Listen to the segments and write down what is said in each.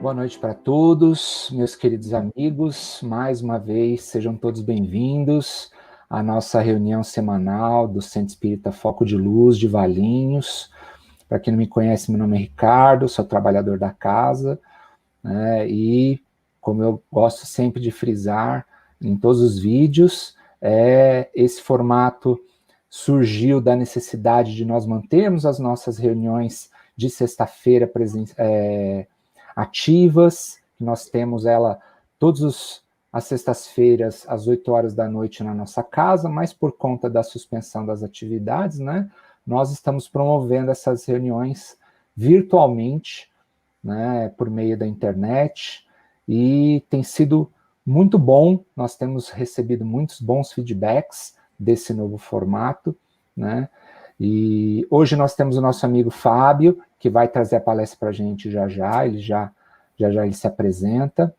Boa noite para todos, meus queridos amigos. Mais uma vez, sejam todos bem-vindos à nossa reunião semanal do Centro Espírita Foco de Luz de Valinhos. Para quem não me conhece, meu nome é Ricardo, sou trabalhador da casa, né, e como eu gosto sempre de frisar em todos os vídeos, esse formato surgiu da necessidade de nós mantermos as nossas reuniões de sexta-feira ativas. Nós temos ela todas as sextas-feiras, às 8 horas da noite na nossa casa, mas por conta da suspensão das atividades, né, nós estamos promovendo essas reuniões virtualmente, né, por meio da internet, e tem sido muito bom. Nós temos recebido muitos bons feedbacks desse novo formato, né, e hoje nós temos o nosso amigo Fábio, que vai trazer a palestra para a gente já, ele ele se apresenta,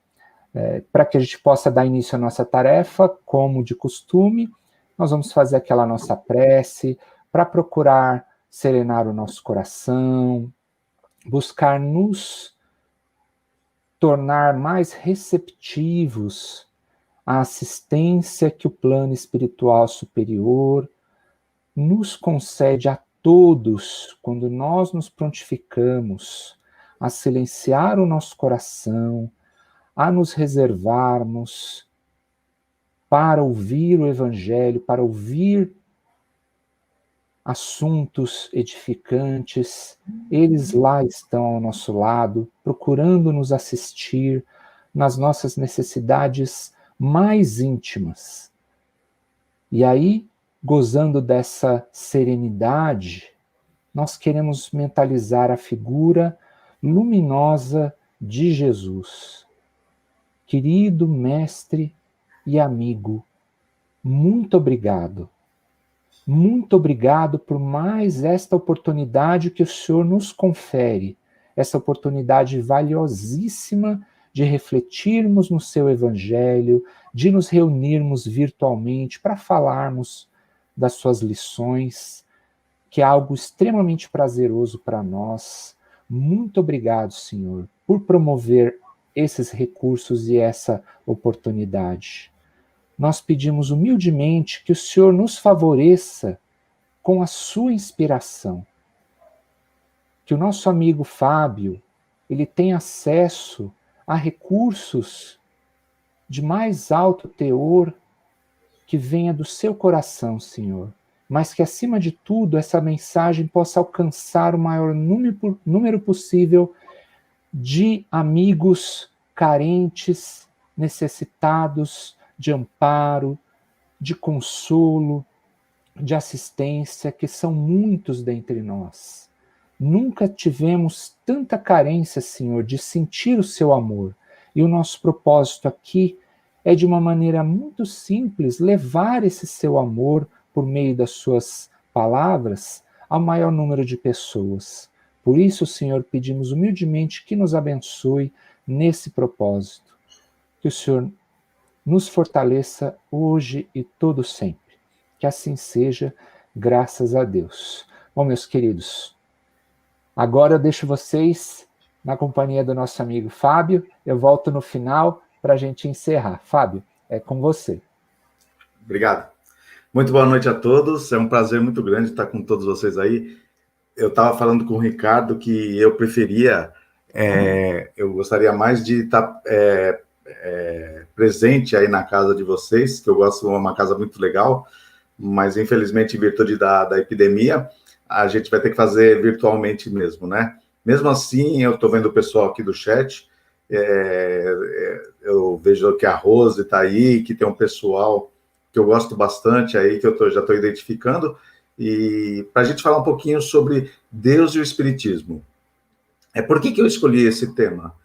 para que a gente possa dar início à nossa tarefa, como de costume, nós vamos fazer aquela nossa prece, para procurar serenar o nosso coração, buscar nos tornar mais receptivos à assistência que o plano espiritual superior nos concede a todos, quando nós nos prontificamos a silenciar o nosso coração, a nos reservarmos para ouvir o Evangelho, para ouvir assuntos edificantes. Eles lá estão ao nosso lado, procurando nos assistir nas nossas necessidades mais íntimas. E aí, gozando dessa serenidade, nós queremos mentalizar a figura luminosa de Jesus. Querido mestre e amigo, muito obrigado. Muito obrigado por mais esta oportunidade que o Senhor nos confere, essa oportunidade valiosíssima de refletirmos no seu Evangelho, de nos reunirmos virtualmente para falarmos das suas lições, que é algo extremamente prazeroso para nós. Muito obrigado, Senhor, por promover esses recursos e essa oportunidade. Nós pedimos humildemente que o Senhor nos favoreça com a sua inspiração. Que o nosso amigo Fábio, ele tenha acesso a recursos de mais alto teor que venha do seu coração, Senhor. Mas que, acima de tudo, essa mensagem possa alcançar o maior número possível de amigos carentes, necessitados de amparo, de consolo, de assistência, que são muitos dentre nós. Nunca tivemos tanta carência, Senhor, de sentir o seu amor. E o nosso propósito aqui é, de uma maneira muito simples, levar esse seu amor, por meio das suas palavras, ao maior número de pessoas. Por isso, Senhor, pedimos humildemente que nos abençoe nesse propósito. Que o Senhor nos fortaleça hoje e todo sempre. Que assim seja, graças a Deus. Bom, meus queridos, agora eu deixo vocês na companhia do nosso amigo Fábio. Eu volto no final para a gente encerrar. Fábio, é com você. Obrigado. Muito boa noite a todos. É um prazer muito grande estar com todos vocês aí. Eu estava falando com o Ricardo que eu preferia, eu gostaria mais de estar presente aí na casa de vocês, que eu gosto, é uma casa muito legal, mas infelizmente, em virtude da epidemia, a gente vai ter que fazer virtualmente mesmo, né? Mesmo assim, eu estou vendo o pessoal aqui do chat, eu vejo que a Rose está aí, que tem um pessoal que eu gosto bastante aí, que eu já estou identificando, e para a gente falar um pouquinho sobre Deus e o Espiritismo. Por que eu escolhi esse tema?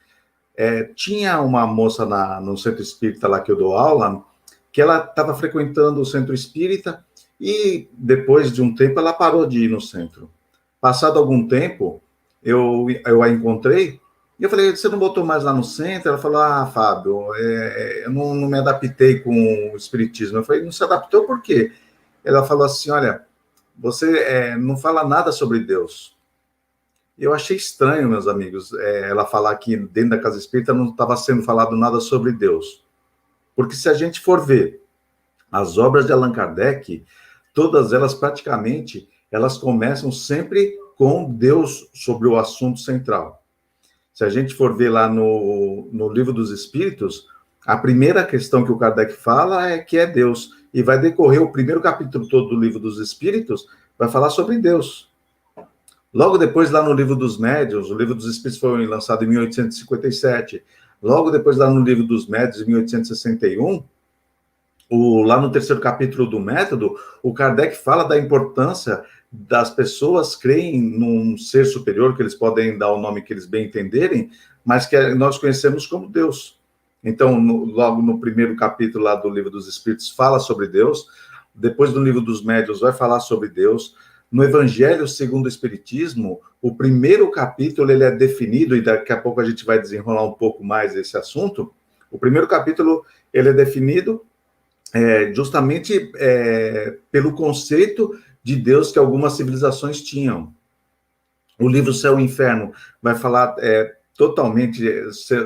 Tinha uma moça no Centro Espírita lá que eu dou aula, que ela estava frequentando o Centro Espírita, e depois de um tempo ela parou de ir no centro. Passado algum tempo, eu a encontrei, e eu falei, você não botou mais lá no centro? Ela falou, Fábio, eu não me adaptei com o Espiritismo. Eu falei, não se adaptou por quê? Ela falou assim, olha, você não fala nada sobre Deus. Eu achei estranho, meus amigos, ela falar que dentro da casa espírita não estava sendo falado nada sobre Deus. Porque se a gente for ver as obras de Allan Kardec, todas elas praticamente, elas começam sempre com Deus sobre o assunto central. Se a gente for ver lá no Livro dos Espíritos, a primeira questão que o Kardec fala é que é Deus. E vai decorrer o primeiro capítulo todo do Livro dos Espíritos, vai falar sobre Deus. Logo depois, lá no Livro dos Médiuns, o Livro dos Espíritos foi lançado em 1857. Logo depois, lá no Livro dos Médiuns, em 1861, lá no terceiro capítulo do Método, o Kardec fala da importância das pessoas crerem num ser superior, que eles podem dar o nome que eles bem entenderem, mas que nós conhecemos como Deus. Então, logo no primeiro capítulo lá do Livro dos Espíritos, fala sobre Deus. Depois do Livro dos Médiuns, vai falar sobre Deus. No Evangelho segundo o Espiritismo, o primeiro capítulo ele é definido, e daqui a pouco a gente vai desenrolar um pouco mais esse assunto. O primeiro capítulo ele é definido justamente pelo conceito de Deus que algumas civilizações tinham. O livro Céu e Inferno vai falar totalmente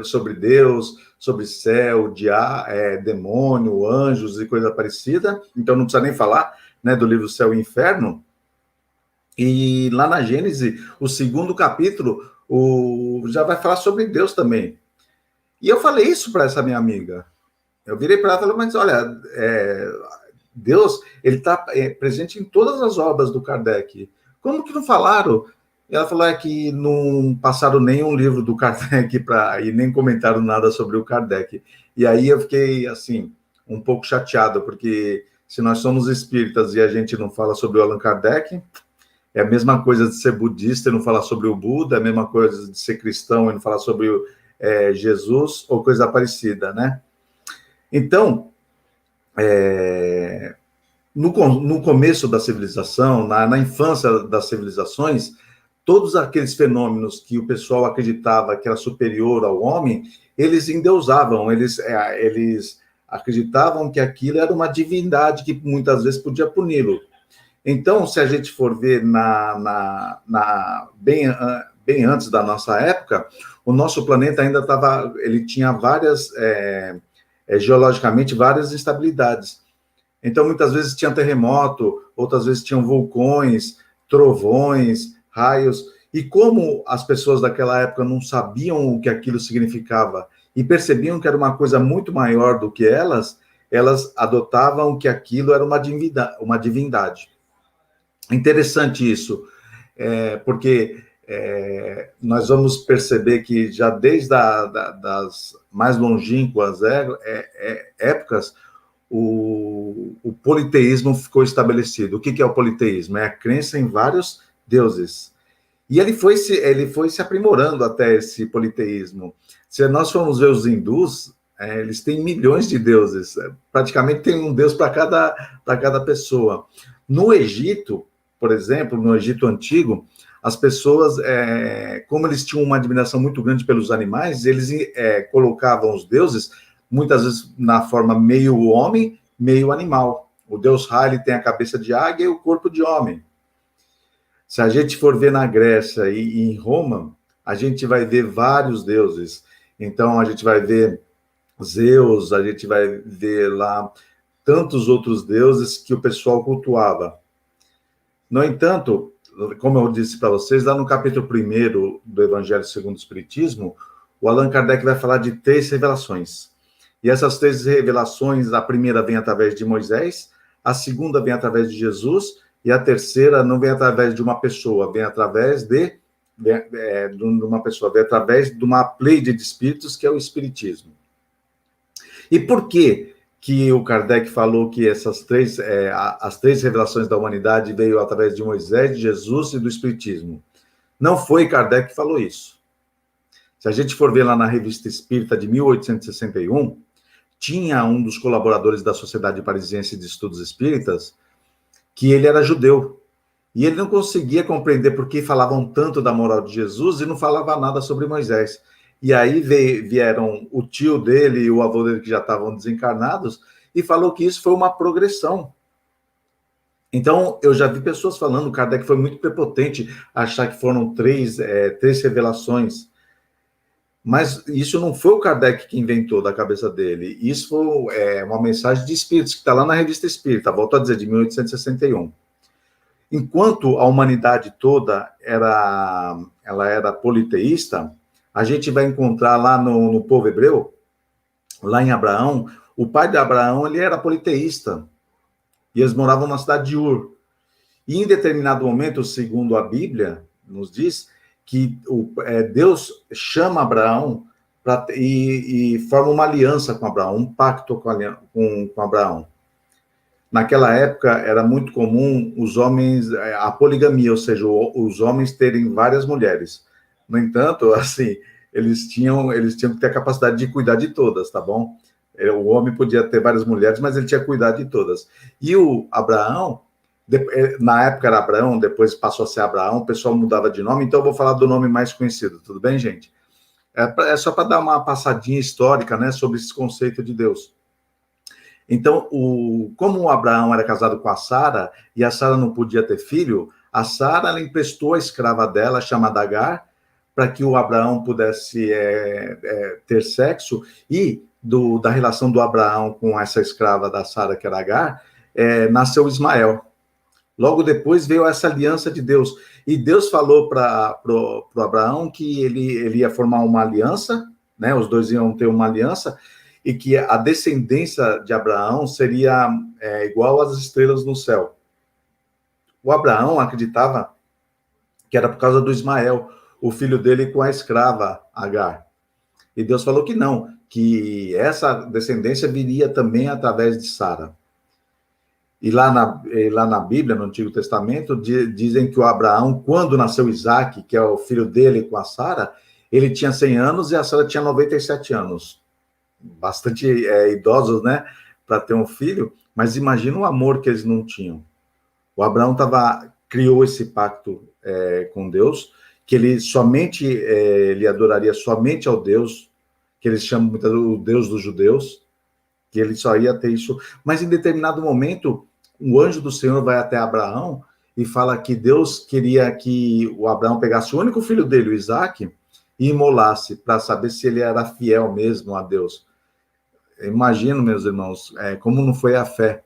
sobre Deus, sobre céu, demônio, anjos e coisa parecida. Então não precisa nem falar, né, do livro Céu e Inferno. E lá na Gênesis, o segundo capítulo, já vai falar sobre Deus também. E eu falei isso para essa minha amiga. Eu virei para ela e falei, mas olha, Deus, ele está presente em todas as obras do Kardec. Como que não falaram? E ela falou que não passaram nenhum livro do Kardec e nem comentaram nada sobre o Kardec. E aí eu fiquei, assim, um pouco chateado, porque se nós somos espíritas e a gente não fala sobre o Allan Kardec, é a mesma coisa de ser budista e não falar sobre o Buda, é a mesma coisa de ser cristão e não falar sobre Jesus ou coisa parecida, né? Então, no começo da civilização, na infância das civilizações, todos aqueles fenômenos que o pessoal acreditava que era superior ao homem, eles endeusavam, eles acreditavam que aquilo era uma divindade que muitas vezes podia puni-lo. Então, se a gente for ver bem antes da nossa época, o nosso planeta ainda ele tinha geologicamente várias instabilidades. Então, muitas vezes tinha terremoto, outras vezes tinham vulcões, trovões, raios. E como as pessoas daquela época não sabiam o que aquilo significava e percebiam que era uma coisa muito maior do que elas adotavam que aquilo era uma divindade. Interessante isso, porque nós vamos perceber que já desde das mais longínquas épocas, o politeísmo ficou estabelecido. O que é o politeísmo? É a crença em vários deuses. E ele foi se aprimorando até esse politeísmo. Se nós formos ver os hindus, eles têm milhões de deuses. Praticamente tem um deus para cada pessoa. No Egito, por exemplo, no Egito Antigo, as pessoas, como eles tinham uma admiração muito grande pelos animais, eles colocavam os deuses, muitas vezes na forma meio homem, meio animal. O deus Ra, ele tem a cabeça de águia e o corpo de homem. Se a gente for ver na Grécia e em Roma, a gente vai ver vários deuses. Então, a gente vai ver Zeus, a gente vai ver lá tantos outros deuses que o pessoal cultuava. No entanto, como eu disse para vocês, lá no capítulo 1 do Evangelho segundo o Espiritismo, o Allan Kardec vai falar de 3 revelações. E essas 3 revelações, a primeira vem através de Moisés, a segunda vem através de Jesus, e a terceira não vem através de uma pessoa, vem através de uma pessoa, vem através de uma pleide de espíritos, que é o Espiritismo. E por que o Kardec falou que as 3 revelações da humanidade veio através de Moisés, de Jesus e do Espiritismo? Não foi Kardec que falou isso. Se a gente for ver lá na Revista Espírita de 1861, tinha um dos colaboradores da Sociedade Parisiense de Estudos Espíritas que ele era judeu. E ele não conseguia compreender por que falavam tanto da moral de Jesus e não falava nada sobre Moisés. E aí vieram o tio dele e o avô dele, que já estavam desencarnados, e falou que isso foi uma progressão. Então, eu já vi pessoas falando, o Kardec foi muito prepotente achar que foram três revelações. Mas isso não foi o Kardec que inventou da cabeça dele. Isso foi uma mensagem de espíritos, que está lá na Revista Espírita, volto a dizer, de 1861. Enquanto a humanidade toda ela era politeísta, a gente vai encontrar lá no povo hebreu, lá em Abraão, o pai de Abraão ele era politeísta, e eles moravam na cidade de Ur. E em determinado momento, segundo a Bíblia, nos diz que Deus chama Abraão e forma uma aliança com Abraão, um pacto com Abraão. Naquela época, era muito comum os homens, a poligamia, ou seja, os homens terem várias mulheres. No entanto, assim, eles tinham que ter a capacidade de cuidar de todas, tá bom? O homem podia ter várias mulheres, mas ele tinha que cuidar de todas. E o Abraão, na época era Abraão, depois passou a ser Abraão, o pessoal mudava de nome, então eu vou falar do nome mais conhecido, tudo bem, gente? É só para dar uma passadinha histórica, né, sobre esse conceito de Deus. Então, como o Abraão era casado com a Sara, e a Sara não podia ter filho, a Sara ela emprestou a escrava dela, chamada Agar, para que o Abraão pudesse ter sexo, e da relação do Abraão com essa escrava da Sara, que era Agar, nasceu Ismael. Logo depois veio essa aliança de Deus. E Deus falou para o Abraão que ele ia formar uma aliança, né? Os dois iam ter uma aliança, e que a descendência de Abraão seria igual às estrelas no céu. O Abraão acreditava que era por causa do Ismael, o filho dele com a escrava Agar. E Deus falou que não, que essa descendência viria também através de Sara. E lá na Bíblia, no Antigo Testamento, dizem que o Abraão, quando nasceu Isaac, que é o filho dele com a Sara, ele tinha 100 anos e a Sara tinha 97 anos. Bastante idosos, né, para ter um filho, mas imagina o amor que eles não tinham. O Abraão criou esse pacto com Deus, que ele adoraria somente ao Deus, que eles chamam muito o Deus dos judeus, que ele só ia ter isso. Mas em determinado momento, o anjo do Senhor vai até Abraão e fala que Deus queria que o Abraão pegasse o único filho dele, o Isaac, e imolasse, para saber se ele era fiel mesmo a Deus. Imagino, meus irmãos, como não foi a fé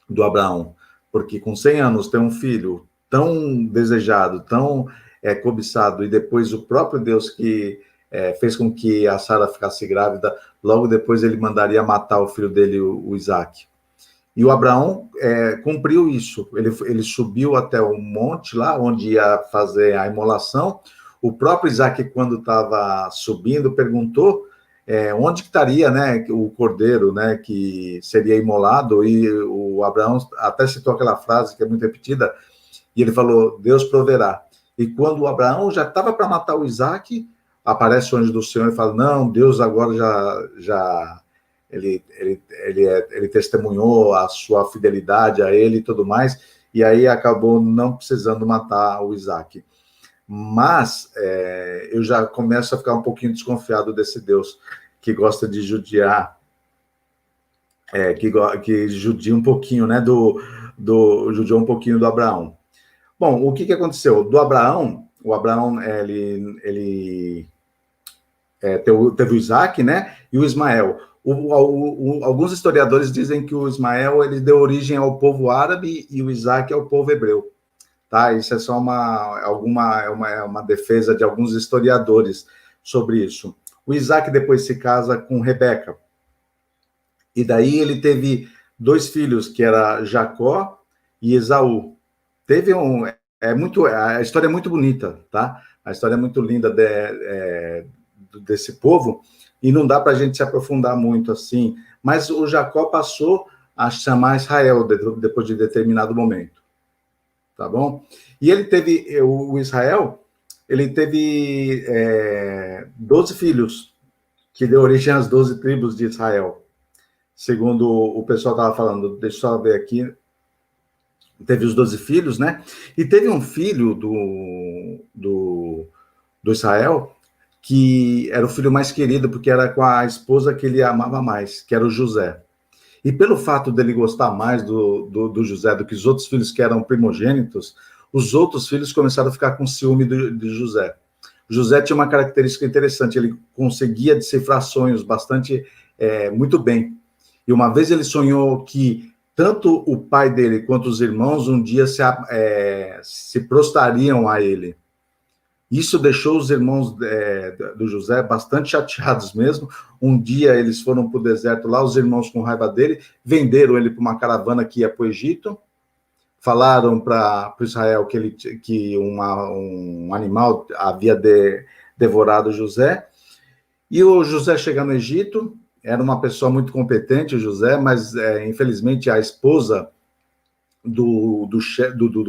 do Abraão, porque com 100 anos ter um filho tão desejado, tão cobiçado, e depois o próprio Deus que fez com que a Sara ficasse grávida, logo depois ele mandaria matar o filho dele, o Isaac. E o Abraão cumpriu isso, ele subiu até o monte lá, onde ia fazer a imolação. O próprio Isaac, quando estava subindo, perguntou onde que estaria, né, o cordeiro, né, que seria imolado, e o Abraão até citou aquela frase que é muito repetida, e ele falou, Deus proverá. E quando o Abraão já estava para matar o Isaac, aparece o anjo do Senhor e fala, não, Deus agora ele testemunhou a sua fidelidade a ele e tudo mais, e aí acabou não precisando matar o Isaac. Mas eu já começo a ficar um pouquinho desconfiado desse Deus que gosta de judiar, que judia um pouquinho, né, judiou um pouquinho do Abraão. Bom, o que aconteceu? Do Abraão, o Abraão, ele teve o Isaac, né, e o Ismael. Alguns historiadores dizem que o Ismael ele deu origem ao povo árabe e o Isaac ao povo hebreu. Tá? Isso é só uma defesa de alguns historiadores sobre isso. O Isaac depois se casa com Rebeca. E daí ele teve 2 filhos, que era Jacó e Esaú. A história é muito bonita, tá? A história é muito linda desse povo, e não dá para a gente se aprofundar muito assim. Mas o Jacó passou a chamar Israel depois de determinado momento. Tá bom? E ele teve, o Israel, ele teve 12 filhos, que deu origem às 12 tribos de Israel. Segundo o pessoal estava falando, deixa eu só ver aqui, teve os 12 filhos, né? E teve um filho do Israel, que era o filho mais querido, porque era com a esposa que ele amava mais, que era o José. E pelo fato dele gostar mais do José do que os outros filhos que eram primogênitos, os outros filhos começaram a ficar com ciúme de José. José tinha uma característica interessante, ele conseguia decifrar sonhos muito bem. E uma vez ele sonhou que tanto o pai dele quanto os irmãos um dia se prostrariam a ele. Isso deixou os irmãos do José bastante chateados mesmo. Um dia eles foram para o deserto lá, os irmãos com raiva dele, venderam ele para uma caravana que ia para o Egito, falaram para Israel que um animal havia devorado José, e o José chega no Egito, era uma pessoa muito competente, o José, mas infelizmente a esposa do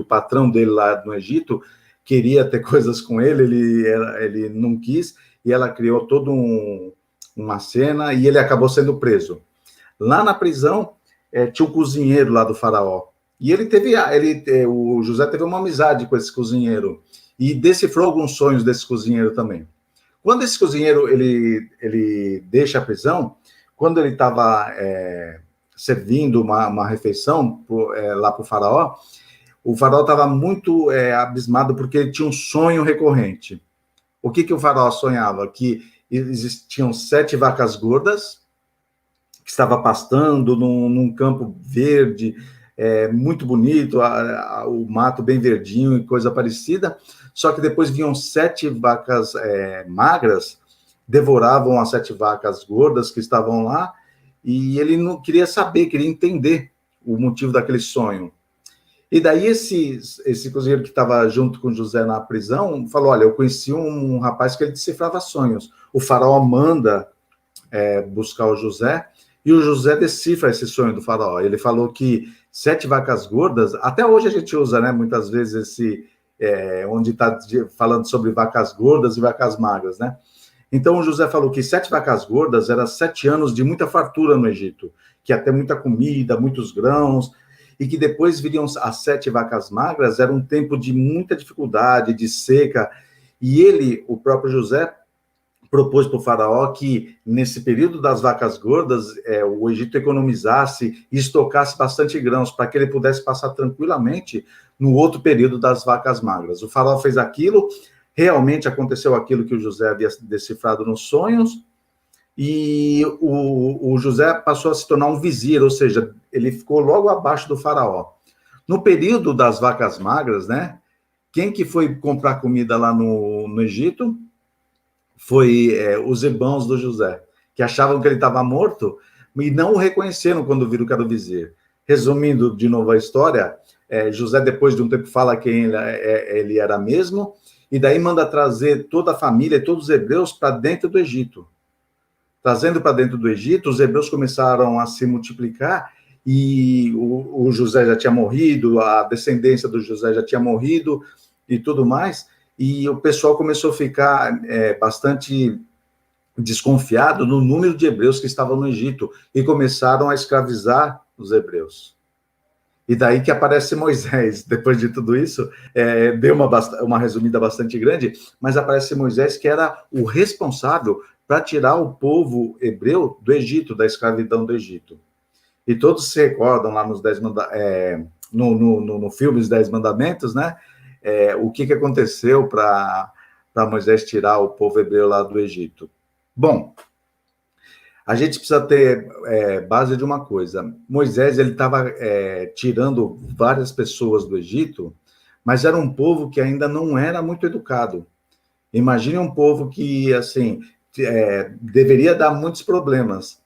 patrão dele lá no Egito queria ter coisas com ele não quis, e ela criou toda uma cena, e ele acabou sendo preso. Lá na prisão, tinha um cozinheiro lá do faraó, e o José teve uma amizade com esse cozinheiro, e decifrou alguns sonhos desse cozinheiro também. Quando esse cozinheiro ele deixa a prisão, quando ele estava servindo uma refeição lá para o faraó estava muito abismado porque ele tinha um sonho recorrente. O que o faraó sonhava? Que existiam 7 vacas gordas que estavam pastando num campo verde, muito bonito, o mato bem verdinho e coisa parecida, só que depois vinham 7 vacas magras, devoravam as 7 vacas gordas que estavam lá, e ele não queria saber, queria entender o motivo daquele sonho. E daí esse cozinheiro que estava junto com José na prisão falou, olha, eu conheci um rapaz que ele decifrava sonhos. O faraó manda buscar o José, e o José decifra esse sonho do faraó. Ele falou que 7 vacas gordas, até hoje a gente usa, né, muitas vezes onde está falando sobre vacas gordas e vacas magras, né? Então o José falou que 7 vacas gordas eram 7 anos de muita fartura no Egito, que ia ter muita comida, muitos grãos, e que depois viriam as 7 vacas magras, era um tempo de muita dificuldade, de seca, e o próprio José, propôs para o faraó que, nesse período das vacas gordas, o Egito economizasse e estocasse bastante grãos, para que ele pudesse passar tranquilamente no outro período das vacas magras. O faraó fez aquilo, realmente aconteceu aquilo que o José havia decifrado nos sonhos, e o José passou a se tornar um vizir, ou seja, ele ficou logo abaixo do faraó. No período das vacas magras, né, quem que foi comprar comida lá no Egito? Foi os irmãos do José, que achavam que ele estava morto e não o reconheceram quando viram que era o vizir. Resumindo de novo a história, José, depois de um tempo, fala quem ele era mesmo, e daí manda trazer toda a família, todos os hebreus, para dentro do Egito. Trazendo para dentro do Egito, os hebreus começaram a se multiplicar, e o José já tinha morrido, a descendência do José já tinha morrido, e tudo mais, e o pessoal começou a ficar bastante desconfiado no número de hebreus que estavam no Egito, e começaram a escravizar os hebreus. E daí que aparece Moisés. Depois de tudo isso, deu uma resumida bastante grande, mas aparece Moisés, que era o responsável para tirar o povo hebreu do Egito, da escravidão do Egito. E todos se recordam lá nos no filme Os 10 Mandamentos, né? O que aconteceu para Moisés tirar o povo hebreu lá do Egito. Bom, a gente precisa ter base de uma coisa. Moisés, ele estava tirando várias pessoas do Egito, mas era um povo que ainda não era muito educado. Imagine um povo que, assim, deveria dar muitos problemas.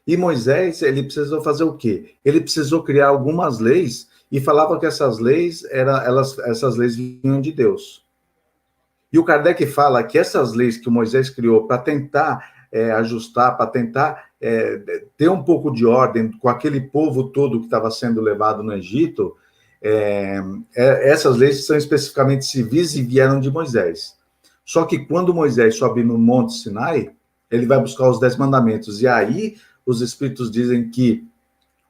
E Moisés, ele precisou fazer o quê? Ele precisou criar algumas leis, e falava que essas leis vinham de Deus. E o Kardec fala que essas leis que o Moisés criou para tentar ajustar, para tentar ter um pouco de ordem com aquele povo todo que estava sendo levado no Egito, essas leis são especificamente civis e vieram de Moisés. Só que quando Moisés sobe no Monte Sinai, ele vai buscar os 10 mandamentos, e aí os Espíritos dizem que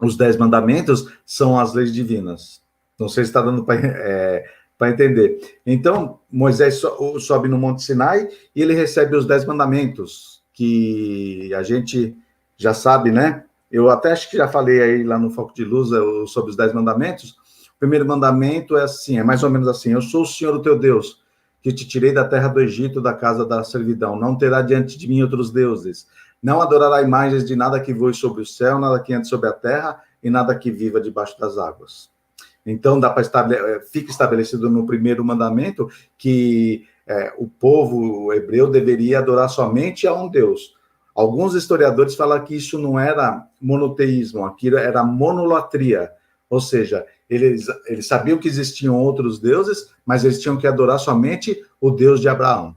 os 10 mandamentos são as leis divinas. Não sei se está dando para entender. Então, Moisés sobe no Monte Sinai e ele recebe os 10 mandamentos, que a gente já sabe, né? eu até acho que já falei aí lá no Foco de Luz sobre os 10 mandamentos. O primeiro mandamento é assim, é mais ou menos assim: eu sou o Senhor, o teu Deus, que te tirei da terra do Egito, da casa da servidão. Não terá diante de mim outros deuses. Não adorará imagens de nada que voe sobre o céu, nada que ande sobre a terra e nada que viva debaixo das águas. Então, fica estabelecido no primeiro mandamento que o povo hebreu deveria adorar somente a um Deus. Alguns historiadores falam que isso não era monoteísmo, aquilo era monolatria, ou seja, eles sabiam que existiam outros deuses, mas eles tinham que adorar somente o Deus de Abraão.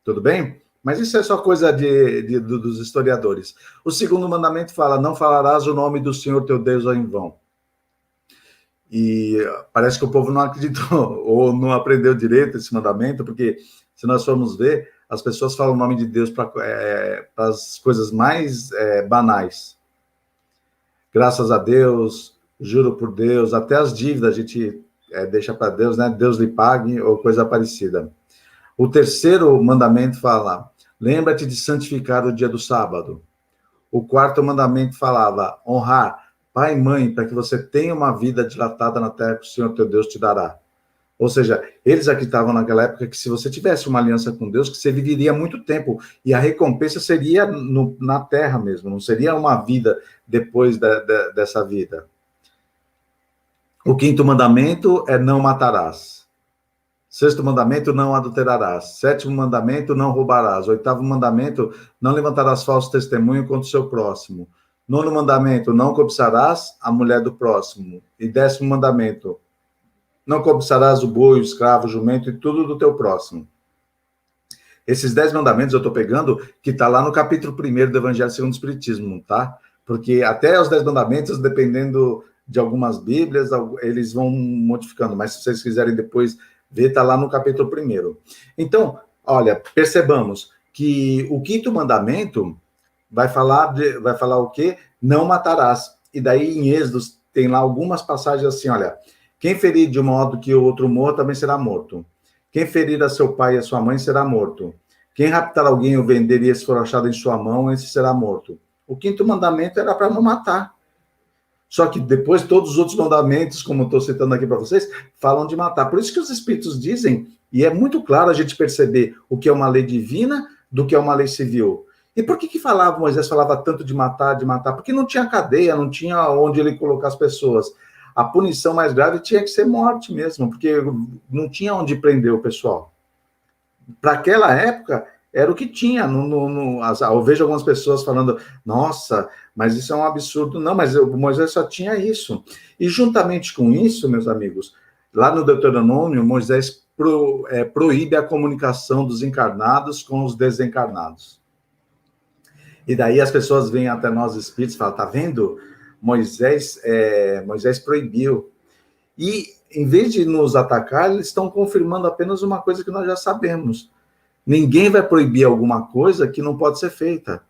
Tudo bem? Mas isso é só coisa dos historiadores. O segundo mandamento fala: não falarás o nome do Senhor teu Deus em vão. E parece que o povo não acreditou ou não aprendeu direito esse mandamento, porque se nós formos ver, as pessoas falam o nome de Deus para as coisas mais banais. Graças a Deus, juro por Deus, até as dívidas a gente deixa para Deus, né? Deus lhe pague ou coisa parecida. O terceiro mandamento fala: lembra-te de santificar o dia do sábado. O quarto mandamento falava: honrar pai e mãe, para que você tenha uma vida dilatada na terra que o Senhor teu Deus te dará. Ou seja, eles acreditavam naquela época que se você tivesse uma aliança com Deus, que você viveria muito tempo, e a recompensa seria na terra mesmo, não seria uma vida depois dessa vida. O quinto mandamento é: não matarás. Sexto mandamento: não adulterarás. Sétimo mandamento: não roubarás. Oitavo mandamento: não levantarás falso testemunho contra o seu próximo. Nono mandamento: não cobiçarás a mulher do próximo. E 10º mandamento: não cobiçarás o boi, o escravo, o jumento e tudo do teu próximo. Esses 10 mandamentos eu estou pegando, que está lá no capítulo 1 do Evangelho segundo o Espiritismo, tá? Porque até os 10 mandamentos, dependendo de algumas bíblias, eles vão modificando, mas se vocês quiserem depois ver, está lá no capítulo 1. Então, olha, percebamos que o 5º mandamento vai falar o quê? Não matarás. E daí, em Êxodos, tem lá algumas passagens assim, olha: quem ferir de modo que o outro morra, também será morto. Quem ferir a seu pai e a sua mãe, será morto. Quem raptar alguém ou vender e esse for achado em sua mão, esse será morto. O 5º mandamento era para não matar. Só que depois todos os outros mandamentos, como estou citando aqui para vocês, falam de matar. Por isso que os Espíritos dizem, e é muito claro a gente perceber o que é uma lei divina do que é uma lei civil. E por que Moisés falava tanto de matar, de matar? Porque não tinha cadeia, não tinha onde ele colocar as pessoas. A punição mais grave tinha que ser morte mesmo, porque não tinha onde prender o pessoal. Para aquela época, era o que tinha. Eu vejo algumas pessoas falando: nossa, mas isso é um absurdo. Não, mas Moisés só tinha isso. E juntamente com isso, meus amigos, lá no Deuteronômio, Moisés proíbe a comunicação dos encarnados com os desencarnados. E daí as pessoas vêm até nós espíritos e falam: tá vendo? Moisés proibiu. E, em vez de nos atacar, eles estão confirmando apenas uma coisa que nós já sabemos. Ninguém vai proibir alguma coisa que não pode ser feita.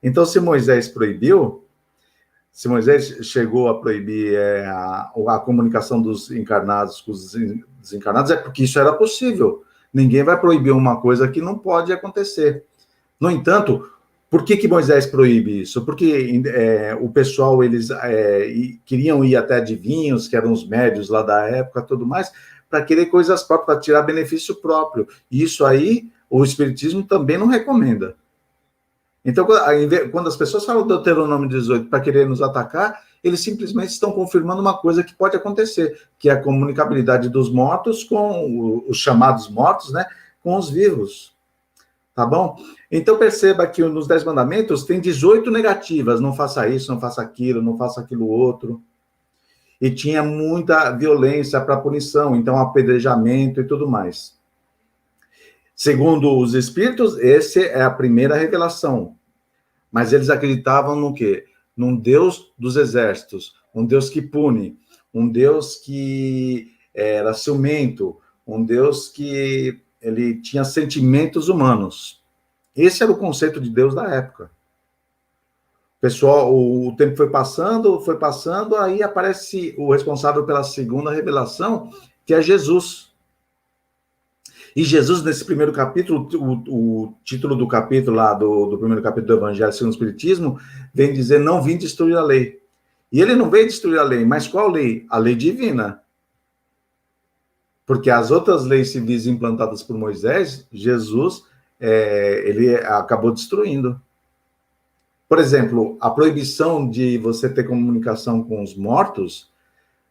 Então, se Moisés proibiu, se Moisés chegou a proibir a comunicação dos encarnados com os desencarnados, é porque isso era possível. Ninguém vai proibir uma coisa que não pode acontecer. No entanto, por que Moisés proíbe isso? Porque o pessoal, eles queriam ir até adivinhos, que eram os médios lá da época, tudo mais, para querer coisas próprias, para tirar benefício próprio. E isso aí, o Espiritismo também não recomenda. Então, quando as pessoas falam do Deuteronômio 18 para querer nos atacar, eles simplesmente estão confirmando uma coisa que pode acontecer, que é a comunicabilidade dos mortos com os chamados mortos, né, com os vivos. Tá bom? Então, perceba que nos 10 mandamentos tem 18 negativas: não faça isso, não faça aquilo, não faça aquilo outro. E tinha muita violência para punição, então apedrejamento e tudo mais. Segundo os espíritos, essa é a primeira revelação. Mas eles acreditavam no quê? Num Deus dos exércitos, um Deus que pune, um Deus que era ciumento, um Deus que ele tinha sentimentos humanos. Esse era o conceito de Deus da época. Pessoal, o tempo foi passando, aí aparece o responsável pela segunda revelação, que é Jesus. E Jesus, nesse primeiro capítulo, o título do capítulo lá, do primeiro capítulo do Evangelho segundo o Espiritismo, vem dizer, não vim destruir a lei. E ele não veio destruir a lei, mas qual lei? A lei divina. Porque as outras leis civis implantadas por Moisés, Jesus, ele acabou destruindo. Por exemplo, a proibição de você ter comunicação com os mortos,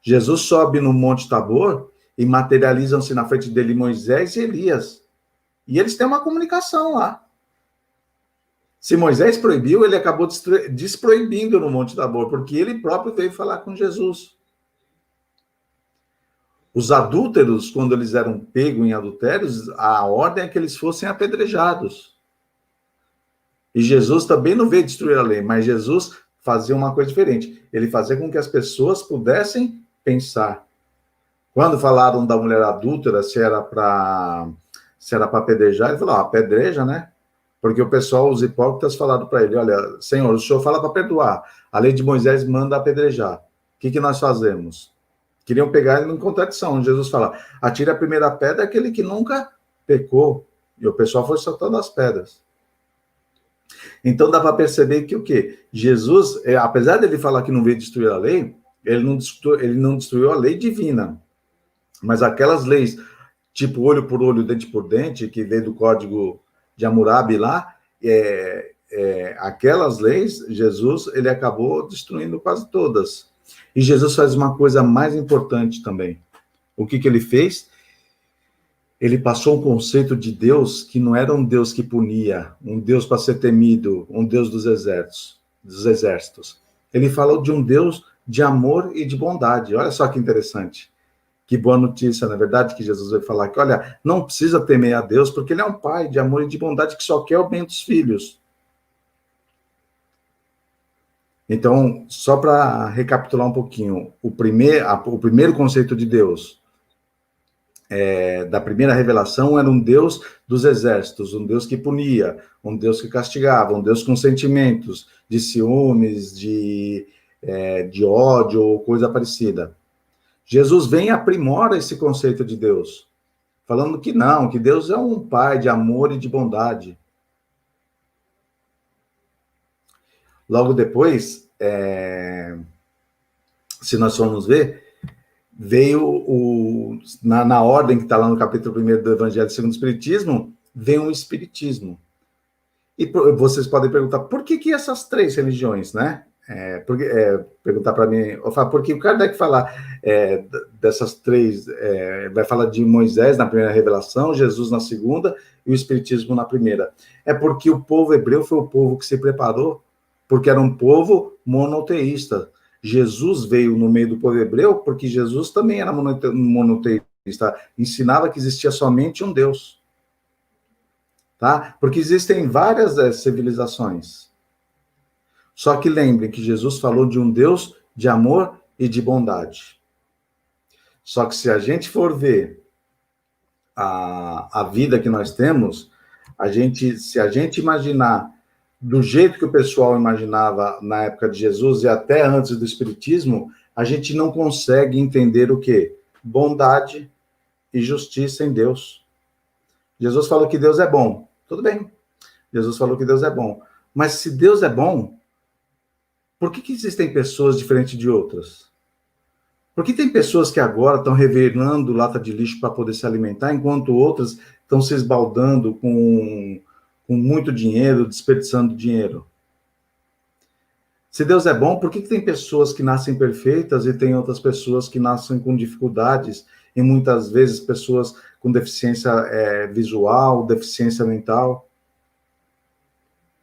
Jesus sobe no Monte Tabor e materializam-se na frente dele Moisés e Elias. E eles têm uma comunicação lá. Se Moisés proibiu, ele acabou desproibindo no Monte Tabor, porque ele próprio veio falar com Jesus. Os adúlteros, quando eles eram pegos em adultérios, a ordem é que eles fossem apedrejados. E Jesus também não veio destruir a lei, mas Jesus fazia uma coisa diferente. Ele fazia com que as pessoas pudessem pensar. Quando falaram da mulher adúltera, se era para apedrejar, ele falou, apedreja, né? Porque o pessoal, os hipócritas, falaram para ele, olha, Senhor, o Senhor fala para perdoar. A lei de Moisés manda apedrejar. O que nós fazemos? Queriam pegar ele em contradição. Jesus fala, atire a primeira pedra aquele que nunca pecou. E o pessoal foi soltando as pedras. Então dá para perceber que o quê? Jesus, apesar dele falar que não veio destruir a lei, ele não destruiu a lei divina. Mas aquelas leis, tipo olho por olho, dente por dente, que veio do Código de Hammurabi lá, aquelas leis, Jesus, ele acabou destruindo quase todas. E Jesus faz uma coisa mais importante também. O que ele fez? Ele passou um conceito de Deus que não era um Deus que punia, um Deus para ser temido, um Deus dos exércitos. Ele falou de um Deus de amor e de bondade. Olha só que interessante. Que boa notícia, na verdade, que Jesus vai falar que, olha, não precisa temer a Deus, porque ele é um pai de amor e de bondade que só quer o bem dos filhos. Então, só para recapitular um pouquinho, o primeiro conceito de Deus, da primeira revelação, era um Deus dos exércitos, um Deus que punia, um Deus que castigava, um Deus com sentimentos de ciúmes, de ódio ou coisa parecida. Jesus vem e aprimora esse conceito de Deus, falando que não, que Deus é um pai de amor e de bondade. Logo depois, se nós formos ver, veio na ordem que está lá no capítulo 1 do Evangelho segundo o Espiritismo, vem o Espiritismo. E vocês podem perguntar, por que essas três religiões, né? Perguntar para mim, porque o Kardec fala dessas três, vai falar de Moisés na primeira revelação, Jesus na segunda e o Espiritismo na primeira. É porque o povo hebreu foi o povo que se preparou, porque era um povo monoteísta. Jesus veio no meio do povo hebreu porque Jesus também era monoteísta, ensinava que existia somente um Deus. Tá? Porque existem várias civilizações. Só que lembrem que Jesus falou de um Deus de amor e de bondade. Só que se a gente for ver a vida que nós temos, se a gente imaginar do jeito que o pessoal imaginava na época de Jesus e até antes do Espiritismo, a gente não consegue entender o quê? Bondade e justiça em Deus. Jesus falou que Deus é bom. Tudo bem. Jesus falou que Deus é bom. Mas se Deus é bom, por que existem pessoas diferentes de outras? Por que tem pessoas que agora estão revirando lata de lixo para poder se alimentar, enquanto outras estão se esbaldando com muito dinheiro, desperdiçando dinheiro? Se Deus é bom, por que tem pessoas que nascem perfeitas e tem outras pessoas que nascem com dificuldades, e muitas vezes pessoas com deficiência visual, deficiência mental?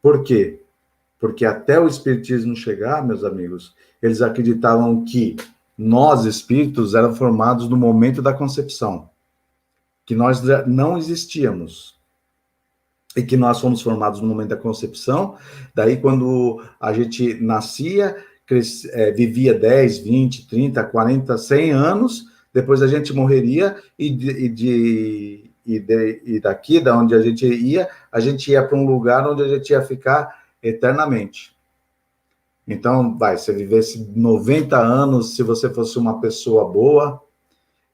Por quê? Porque até o Espiritismo chegar, meus amigos, eles acreditavam que nós, espíritos, éramos formados no momento da concepção, que nós não existíamos, e que nós fomos formados no momento da concepção. Daí, quando a gente nascia, vivia 10, 20, 30, 40, 100 anos, depois a gente morreria, e daqui, da onde a gente ia para um lugar onde a gente ia ficar eternamente. Então, você vivesse 90 anos se você fosse uma pessoa boa,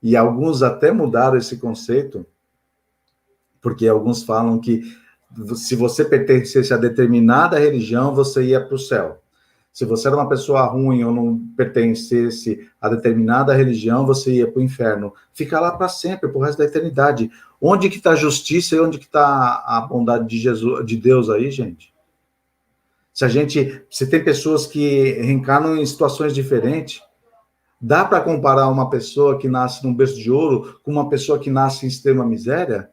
e alguns até mudaram esse conceito, Porque alguns falam que se você pertencesse a determinada religião, você ia para o céu. Se você era uma pessoa ruim ou não pertencesse a determinada religião, você ia para o inferno. Fica lá para sempre, para o resto da eternidade. Onde que está a justiça e onde que está a bondade de Jesus, de Deus aí, gente? Se tem pessoas que reencarnam em situações diferentes, dá para comparar uma pessoa que nasce num berço de ouro com uma pessoa que nasce em extrema miséria?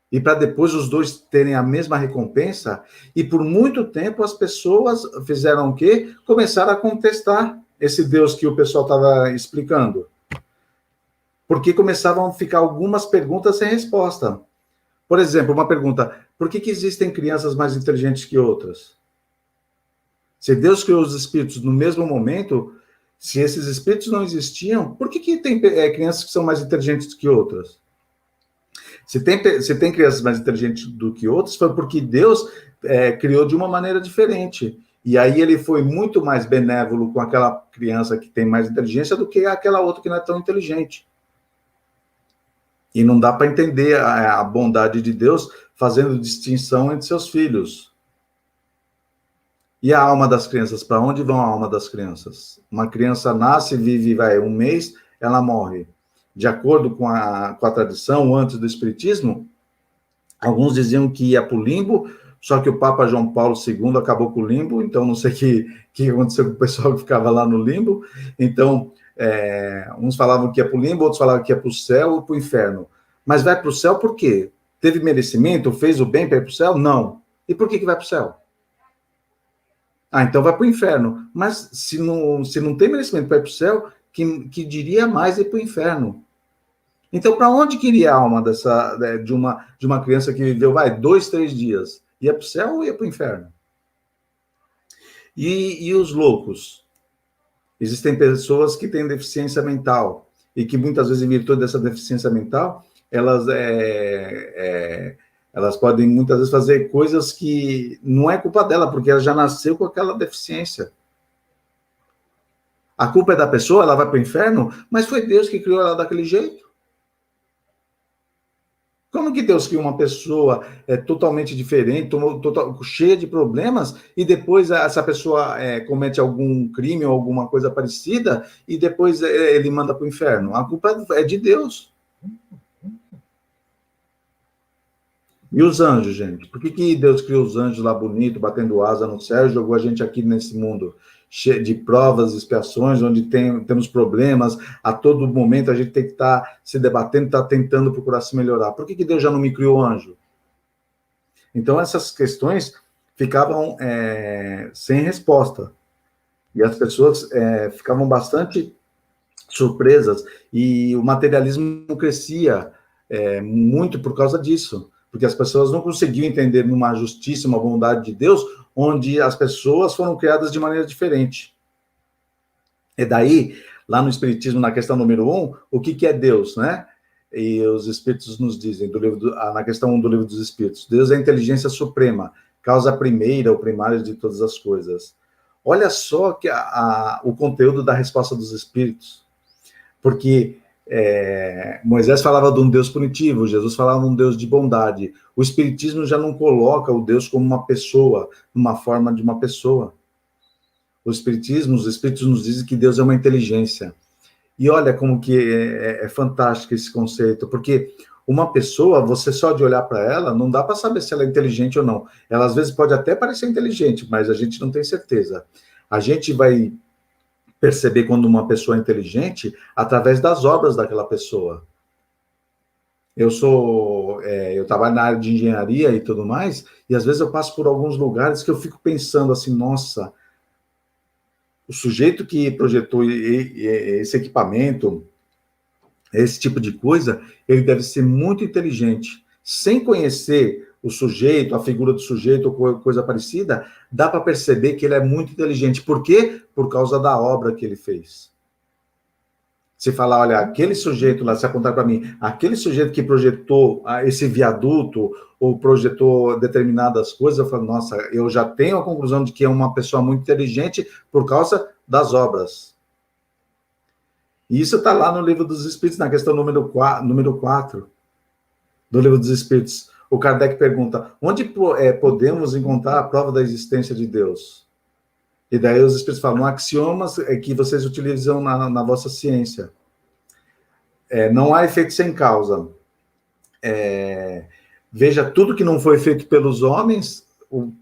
E para depois os dois terem a mesma recompensa? E por muito tempo as pessoas fizeram o quê? Começaram a contestar esse Deus que o pessoal estava explicando. Porque começavam a ficar algumas perguntas sem resposta. Por exemplo, uma pergunta: por que existem crianças mais inteligentes que outras? Se Deus criou os espíritos no mesmo momento, se esses espíritos não existiam, por que tem crianças que são mais inteligentes que outras? Se tem crianças mais inteligentes do que outras, foi porque Deus criou de uma maneira diferente. E aí ele foi muito mais benévolo com aquela criança que tem mais inteligência do que aquela outra que não é tão inteligente. E não dá para entender a bondade de Deus fazendo distinção entre seus filhos. E a alma das crianças? Para onde vão a alma das crianças? Uma criança nasce, vive, um mês, ela morre. De acordo com a tradição, antes do Espiritismo, alguns diziam que ia para o limbo, só que o Papa João Paulo II acabou com o limbo, então não sei o que aconteceu com o pessoal que ficava lá no limbo. Então, uns falavam que ia para o limbo, outros falavam que ia para o céu ou para o inferno. Mas vai para o céu por quê? Teve merecimento? Fez o bem para ir para o céu? Não. E por que vai para o céu? Então vai para o inferno. Mas se não tem merecimento para ir para o céu, que diria mais ir para o inferno? Então, para onde que iria a alma de uma criança que viveu, 2, 3 dias? Ia para o céu ou ia para o inferno? E os loucos? Existem pessoas que têm deficiência mental e que muitas vezes, em virtude dessa deficiência mental, elas podem muitas vezes fazer coisas que não é culpa dela, porque ela já nasceu com aquela deficiência. A culpa é da pessoa, ela vai para o inferno, mas foi Deus que criou ela daquele jeito. Como que Deus criou uma pessoa totalmente diferente, cheia de problemas, e depois essa pessoa comete algum crime ou alguma coisa parecida, e depois ele manda para o inferno? A culpa é de Deus. E os anjos, gente? Por que Deus criou os anjos lá bonito, batendo asa no céu, e jogou a gente aqui nesse mundo cheio de provas, expiações, onde temos problemas, a todo momento a gente tem que estar se debatendo, estar tentando procurar se melhorar? Por que Deus já não me criou anjo? Então, essas questões ficavam sem resposta. E as pessoas ficavam bastante surpresas, e o materialismo crescia muito por causa disso. Porque as pessoas não conseguiam entender numa justiça, uma bondade de Deus, onde as pessoas foram criadas de maneira diferente. E daí, lá no Espiritismo, na questão número 1, o que é Deus, né? E os Espíritos nos dizem, na questão 1 do Livro dos Espíritos, Deus é a inteligência suprema, causa primeira ou primária de todas as coisas. Olha só que o conteúdo da resposta dos Espíritos. Porque Moisés falava de um Deus punitivo, Jesus falava de um Deus de bondade. O Espiritismo já não coloca o Deus como uma pessoa, numa forma de uma pessoa. Os Espíritos nos dizem que Deus é uma inteligência. E olha como que é fantástico esse conceito, porque uma pessoa, você só de olhar para ela, não dá para saber se ela é inteligente ou não. Ela às vezes pode até parecer inteligente, mas a gente não tem certeza. A gente vai perceber quando uma pessoa é inteligente através das obras daquela pessoa. Eu trabalho na área de engenharia e tudo mais, e às vezes eu passo por alguns lugares que eu fico pensando assim, nossa, o sujeito que projetou esse equipamento, esse tipo de coisa, ele deve ser muito inteligente. Sem conhecer o sujeito, a figura do sujeito ou coisa parecida, dá para perceber que ele é muito inteligente. Por quê? Por causa da obra que ele fez. Se falar, olha, aquele sujeito lá, se apontar para mim, aquele sujeito que projetou esse viaduto ou projetou determinadas coisas, eu falo, nossa, eu já tenho a conclusão de que é uma pessoa muito inteligente por causa das obras. E isso está lá no Livro dos Espíritos, na questão número 4. do Livro dos Espíritos, o Kardec pergunta, onde podemos encontrar a prova da existência de Deus? E daí os Espíritos falam, axiomas que vocês utilizam na vossa ciência. Não há efeito sem causa. Veja, tudo que não foi feito pelos homens,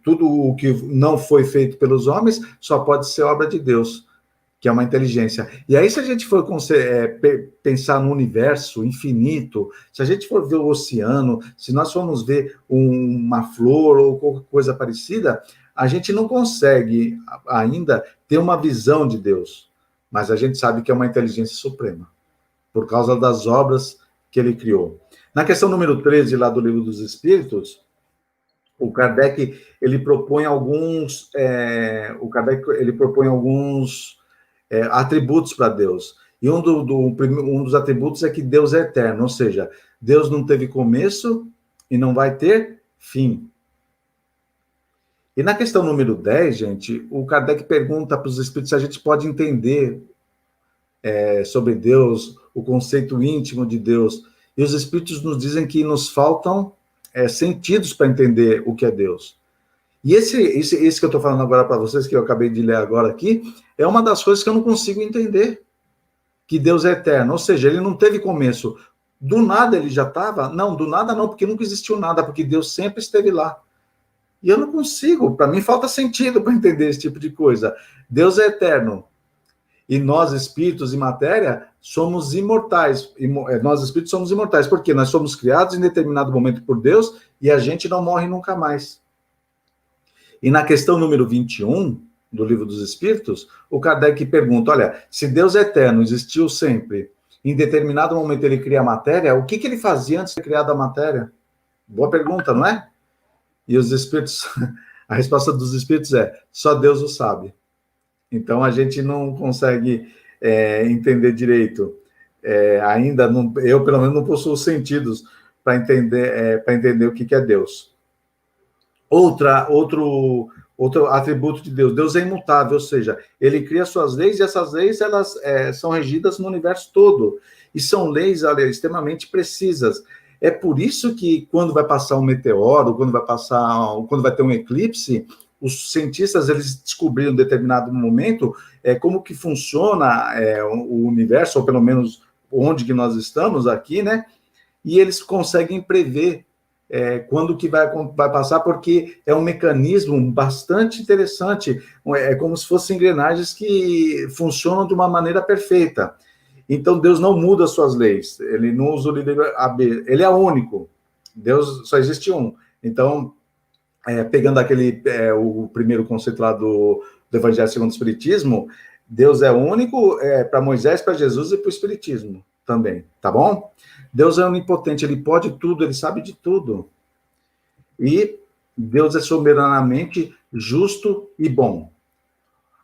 tudo o que não foi feito pelos homens, só pode ser obra de Deus, que é uma inteligência. E aí, se a gente for pensar no universo infinito, se a gente for ver o oceano, se nós formos ver uma flor ou qualquer coisa parecida, a gente não consegue ainda ter uma visão de Deus, mas a gente sabe que é uma inteligência suprema, por causa das obras que ele criou. Na questão número 13, lá do Livro dos Espíritos, o Kardec, ele propõe alguns atributos para Deus. E um dos atributos é que Deus é eterno, ou seja, Deus não teve começo e não vai ter fim. E na questão número 10, gente, o Kardec pergunta para os espíritos se a gente pode entender sobre Deus, o conceito íntimo de Deus. E os espíritos nos dizem que nos faltam sentidos para entender o que é Deus. E esse que eu estou falando agora para vocês, que eu acabei de ler agora aqui, é uma das coisas que eu não consigo entender. Que Deus é eterno, ou seja, ele não teve começo. Do nada ele já estava? Não, do nada não, porque nunca existiu nada, porque Deus sempre esteve lá. E eu não consigo, para mim falta sentido para entender esse tipo de coisa. Deus é eterno. E nós, espíritos e matéria, somos imortais. Nós, espíritos, somos imortais, porque nós somos criados em determinado momento por Deus e a gente não morre nunca mais. E na questão número 21 do Livro dos Espíritos, o Kardec pergunta, olha, se Deus é eterno, existiu sempre, em determinado momento ele cria a matéria, o que ele fazia antes de criar a matéria? Boa pergunta, não é? E os espíritos, a resposta dos espíritos é, só Deus o sabe. Então, a gente não consegue entender direito. Ainda, não, eu, pelo menos, não possuo sentidos para entender o que é Deus. Outro atributo de Deus. Deus é imutável, ou seja, ele cria suas leis e essas leis elas são regidas no universo todo. E são leis, olha, extremamente precisas. É por isso que quando vai passar um meteoro, quando vai ter um eclipse, os cientistas eles descobriram em determinado momento como que funciona o universo, ou pelo menos onde que nós estamos aqui, né? E eles conseguem prever quando que vai passar, porque é um mecanismo bastante interessante, é como se fossem engrenagens que funcionam de uma maneira perfeita. Então, Deus não muda suas leis, ele não usa o livre-arbítrio, ele é único, Deus só existe um. Então, pegando o primeiro conceito lá do Evangelho segundo o Espiritismo, Deus é único para Moisés, para Jesus e para o Espiritismo também, tá bom? Deus é onipotente, ele pode tudo, ele sabe de tudo. E Deus é soberanamente justo e bom.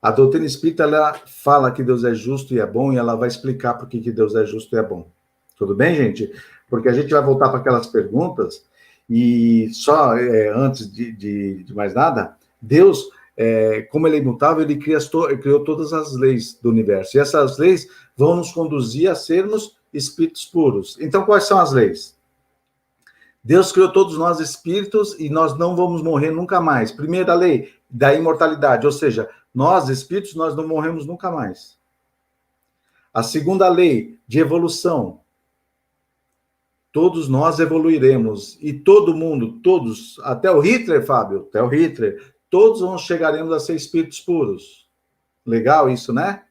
A doutrina espírita, ela fala que Deus é justo e é bom, e ela vai explicar por que Deus é justo e é bom. Tudo bem, gente? Porque a gente vai voltar para aquelas perguntas, e só antes de mais nada, Deus, como ele é imutável, ele criou todas as leis do universo, e essas leis vão nos conduzir a sermos espíritos puros. Então, quais são as leis? Deus criou todos nós espíritos e nós não vamos morrer nunca mais. Primeira lei da imortalidade, ou seja, nós espíritos, nós não morremos nunca mais. A segunda lei de evolução, todos nós evoluiremos e todo mundo, todos, até o Hitler, Fábio, até o Hitler, todos chegaremos a ser espíritos puros. Legal isso, né?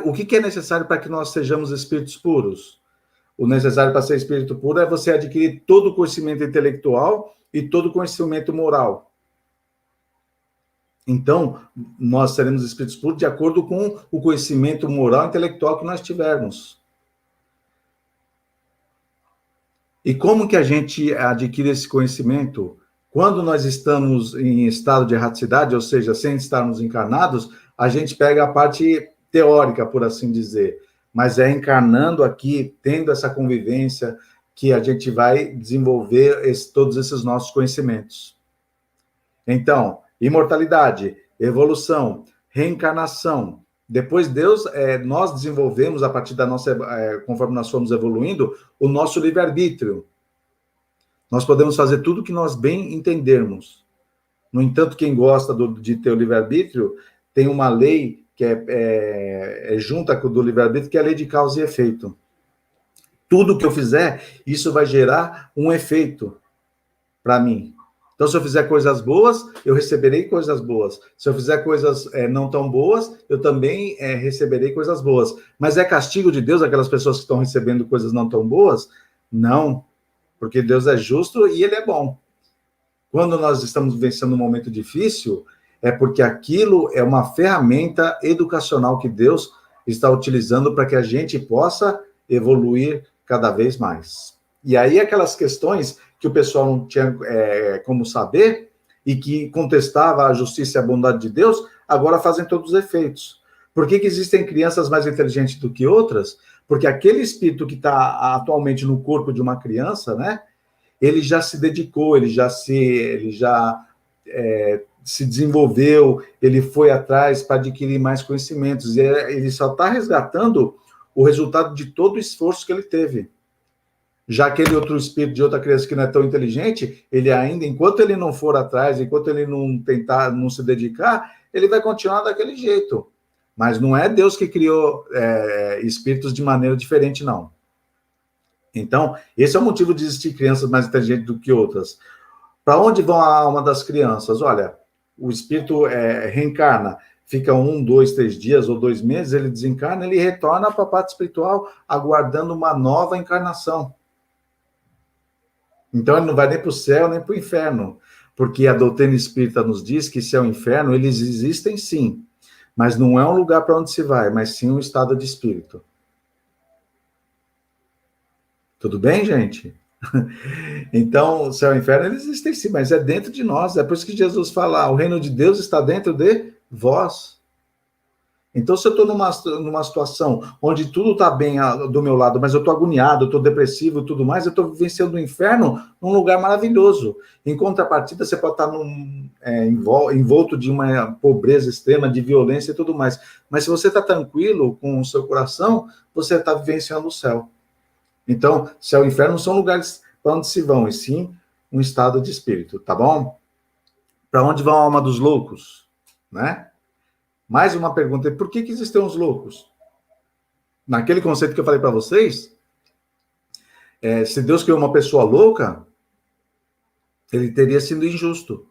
O que é necessário para que nós sejamos espíritos puros? O necessário para ser espírito puro é você adquirir todo o conhecimento intelectual e todo o conhecimento moral. Então, nós seremos espíritos puros de acordo com o conhecimento moral e intelectual que nós tivermos. E como que a gente adquire esse conhecimento? Quando nós estamos em estado de erraticidade, ou seja, sem estarmos encarnados, a gente pega a parte teórica, por assim dizer. Mas é encarnando aqui, tendo essa convivência, que a gente vai desenvolver todos esses nossos conhecimentos. Então, imortalidade, evolução, reencarnação. Depois Deus, nós desenvolvemos, a partir da nossa, conforme nós fomos evoluindo, o nosso livre-arbítrio. Nós podemos fazer tudo o que nós bem entendermos. No entanto, quem gosta de ter o livre-arbítrio, tem uma lei que é junta com o do livre-arbítrio, que é a lei de causa e efeito. Tudo que eu fizer, isso vai gerar um efeito para mim. Então, se eu fizer coisas boas, eu receberei coisas boas. Se eu fizer coisas não tão boas, eu também receberei coisas boas. Mas é castigo de Deus aquelas pessoas que estão recebendo coisas não tão boas? Não, porque Deus é justo e Ele é bom. Quando nós estamos vivenciando um momento difícil, é porque aquilo é uma ferramenta educacional que Deus está utilizando para que a gente possa evoluir cada vez mais. E aí aquelas questões que o pessoal não tinha como saber e que contestava a justiça e a bondade de Deus, agora fazem todos os efeitos. Por que existem crianças mais inteligentes do que outras? Porque aquele espírito que está atualmente no corpo de uma criança, né, ele já se dedicou, ele já se desenvolveu, ele foi atrás para adquirir mais conhecimentos, e ele só está resgatando o resultado de todo o esforço que ele teve. Já aquele outro espírito de outra criança que não é tão inteligente, ele ainda, enquanto ele não for atrás, enquanto ele não tentar, não se dedicar, ele vai continuar daquele jeito. Mas não é Deus que criou espíritos de maneira diferente, não. Então, esse é o motivo de existir crianças mais inteligentes do que outras. Para onde vão a alma das crianças? Olha, o espírito reencarna, fica 1, 2, 3 dias ou 2 meses, ele desencarna, ele retorna para a parte espiritual, aguardando uma nova encarnação. Então, ele não vai nem para o céu, nem para o inferno, porque a doutrina espírita nos diz que céu e inferno, eles existem sim, mas não é um lugar para onde se vai, mas sim um estado de espírito. Tudo bem, gente? Então, o céu e o inferno, eles existem sim, mas é dentro de nós. É por isso que Jesus fala, o reino de Deus está dentro de vós. Então, se eu estou numa situação onde tudo está bem do meu lado, mas eu estou agoniado, eu estou depressivo e tudo mais, eu estou vivenciando o inferno num lugar maravilhoso. Em contrapartida, você pode estar envolto de uma pobreza extrema, de violência e tudo mais. Mas se você está tranquilo com o seu coração, você está vivenciando o céu. Então, céu e inferno não são lugares para onde se vão, e sim um estado de espírito, tá bom? Para onde vão a alma dos loucos, né? Mais uma pergunta, por que existem os loucos? Naquele conceito que eu falei para vocês, se Deus criou uma pessoa louca, ele teria sido injusto.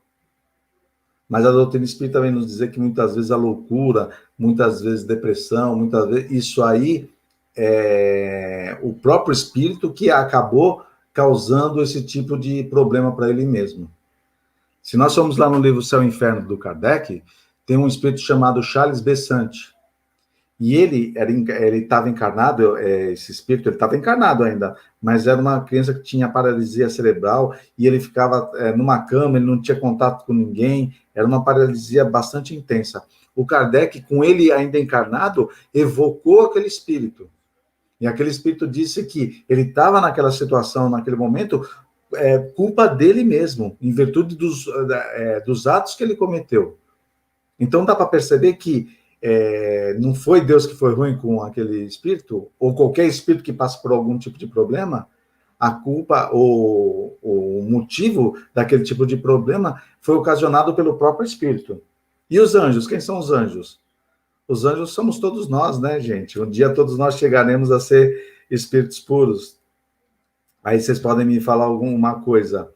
Mas a doutrina espírita vem nos dizer que muitas vezes a loucura, muitas vezes depressão, muitas vezes isso aí é o próprio espírito que acabou causando esse tipo de problema para ele mesmo. Se nós formos lá no livro Céu e Inferno do Kardec, tem um espírito chamado Charles Bessante. E ele estava encarnado, esse espírito, ele estava encarnado ainda, mas era uma criança que tinha paralisia cerebral, e ele ficava numa cama, ele não tinha contato com ninguém, era uma paralisia bastante intensa. O Kardec, com ele ainda encarnado, evocou aquele espírito. E aquele espírito disse que ele estava naquela situação, naquele momento, culpa dele mesmo, em virtude dos atos que ele cometeu. Então dá para perceber que não foi Deus que foi ruim com aquele espírito, ou qualquer espírito que passe por algum tipo de problema, a culpa, o motivo daquele tipo de problema foi ocasionado pelo próprio espírito. E os anjos? Quem são os anjos? Os anjos somos todos nós, né, gente? Um dia todos nós chegaremos a ser espíritos puros. Aí vocês podem me falar alguma coisa.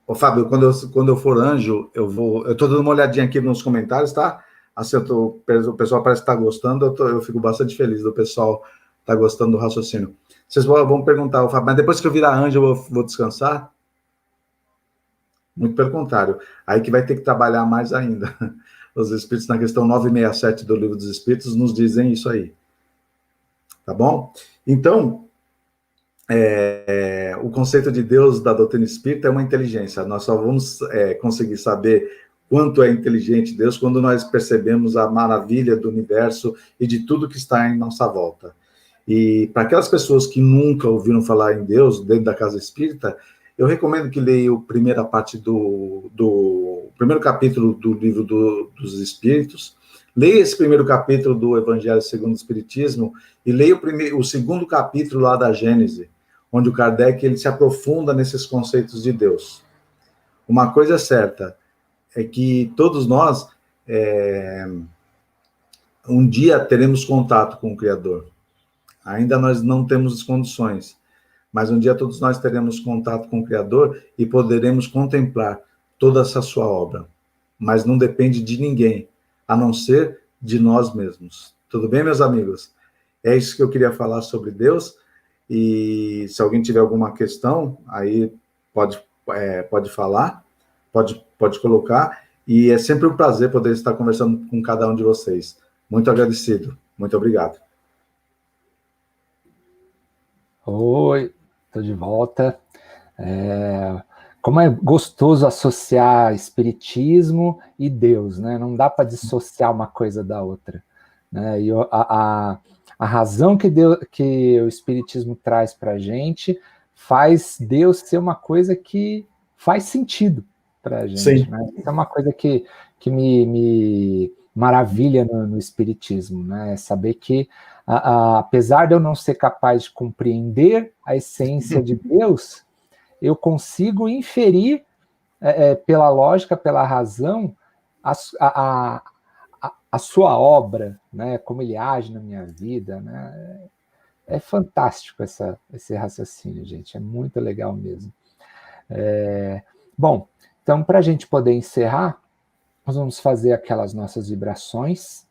Ô, Fábio, quando eu for anjo, eu estou dando uma olhadinha aqui nos comentários, tá? Assim, o pessoal parece que está gostando, eu fico bastante feliz do pessoal estar gostando do raciocínio. Vocês vão perguntar, Fábio, mas depois que eu virar anjo, eu vou descansar? Muito pelo contrário, aí que vai ter que trabalhar mais ainda. Os Espíritos, na questão 967 do Livro dos Espíritos, nos dizem isso aí. Tá bom? Então, o conceito de Deus da doutrina espírita é uma inteligência. Nós só vamos conseguir saber quanto é inteligente Deus quando nós percebemos a maravilha do universo e de tudo que está em nossa volta. E para aquelas pessoas que nunca ouviram falar em Deus dentro da casa espírita, eu recomendo que leiam a primeira parte do primeiro capítulo do Livro dos Espíritos, leia esse primeiro capítulo do Evangelho segundo o Espiritismo e leia o segundo capítulo lá da Gênese, onde o Kardec ele se aprofunda nesses conceitos de Deus. Uma coisa é certa, é que todos nós um dia teremos contato com o Criador. Ainda nós não temos as condições, mas um dia todos nós teremos contato com o Criador e poderemos contemplar toda essa sua obra. Mas não depende de ninguém, a não ser de nós mesmos. Tudo bem, meus amigos? É isso que eu queria falar sobre Deus. E se alguém tiver alguma questão, aí pode falar, pode colocar. E é sempre um prazer poder estar conversando com cada um de vocês. Muito agradecido. Muito obrigado. Oi, estou de volta. Como é gostoso associar espiritismo e Deus, né? Não dá para dissociar uma coisa da outra, né? E a razão que o espiritismo traz para a gente faz Deus ser uma coisa que faz sentido para a gente, né? Isso é uma coisa que me maravilha no espiritismo, né? É saber que apesar de eu não ser capaz de compreender a essência de Deus, eu consigo inferir pela lógica, pela razão, a sua obra, né? Como ele age na minha vida, né? É fantástico esse raciocínio, gente. É muito legal mesmo. Bom, então, para a gente poder encerrar, nós vamos fazer aquelas nossas vibrações.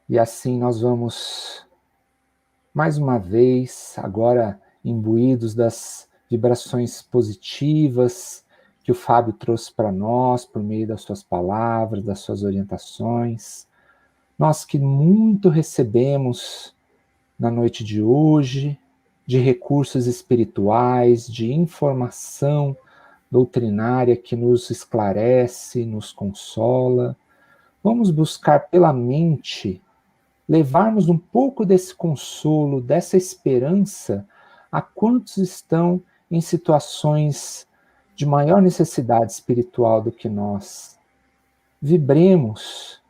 E assim nós vamos, mais uma vez, agora imbuídos das vibrações positivas que o Fábio trouxe para nós, por meio das suas palavras, das suas orientações. Nós que muito recebemos na noite de hoje, de recursos espirituais, de informação doutrinária que nos esclarece, nos consola. Vamos buscar pela mente levarmos um pouco desse consolo, dessa esperança a quantos estão em situações de maior necessidade espiritual do que nós. Vibremos